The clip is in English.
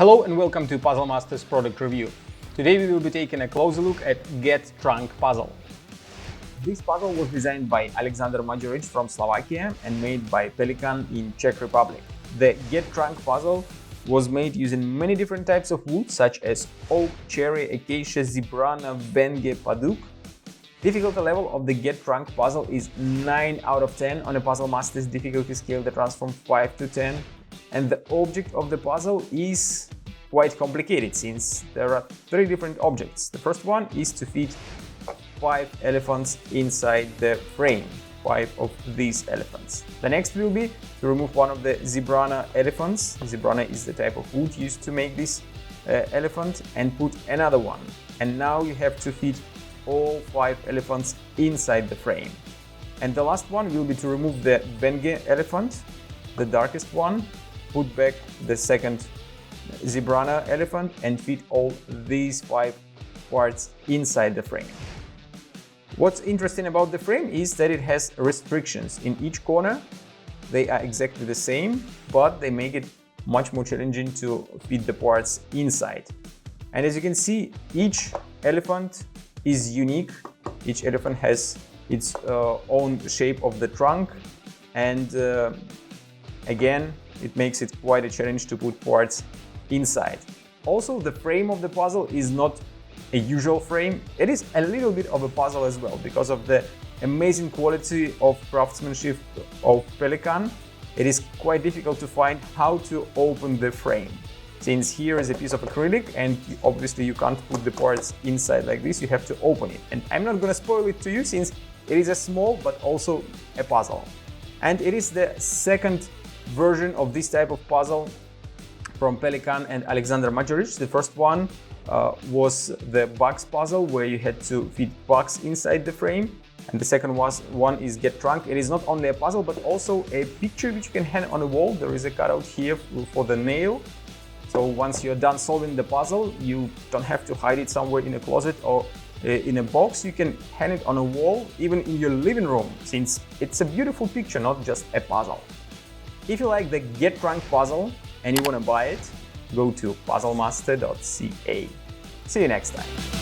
Hello and welcome to Puzzle Masters product review. Today we will be taking a closer look at Get Trunk puzzle. This puzzle was designed by Alexander Majoric from Slovakia and made by Pelikan in Czech Republic. The Get Trunk puzzle was made using many different types of wood such as oak, cherry, acacia, zebrana, venge, paduk. Difficulty level of the Get Trunk puzzle is 9 out of 10 on a Puzzle Masters difficulty scale that runs from 5 to 10. And the object of the puzzle is quite complicated since there are 3 different objects. The first one is to fit 5 elephants inside the frame, 5 of these elephants. The next will be to remove one of the zebrana elephants. Zebrana is the type of wood used to make this elephant, and put another one. And now you have to fit all 5 elephants inside the frame. And the last one will be to remove the venge elephant, the darkest one, put back the second zebrana elephant and fit all these 5 parts inside the frame. What's interesting about the frame is that it has restrictions in each corner. They are exactly the same, but they make it much more challenging to fit the parts inside. And as you can see, each elephant is unique. Each elephant has its own shape of the trunk, and again, it makes it quite a challenge to put parts inside. Also, the frame of the puzzle is not a usual frame. It is a little bit of a puzzle as well because of the amazing quality of craftsmanship of Pelikan. It is quite difficult to find how to open the frame, since here is a piece of acrylic and obviously you can't put the parts inside like this, you have to open it. And I'm not gonna spoil it to you since it is a small but also a puzzle. And it is the second version of this type of puzzle from Pelikan and Alexander Majoric. The first one was the box puzzle where you had to fit box inside the frame, and the second one is Get Trunk. It is not only a puzzle but also a picture which you can hang on a wall. There is a cutout here for the nail, so once you're done solving the puzzle you don't have to hide it somewhere in a closet or in a box. You can hang it on a wall, even in your living room, since it's a beautiful picture, not just a puzzle. If you like the Get Trunk puzzle and you want to buy it, go to puzzlemaster.ca. See you next time.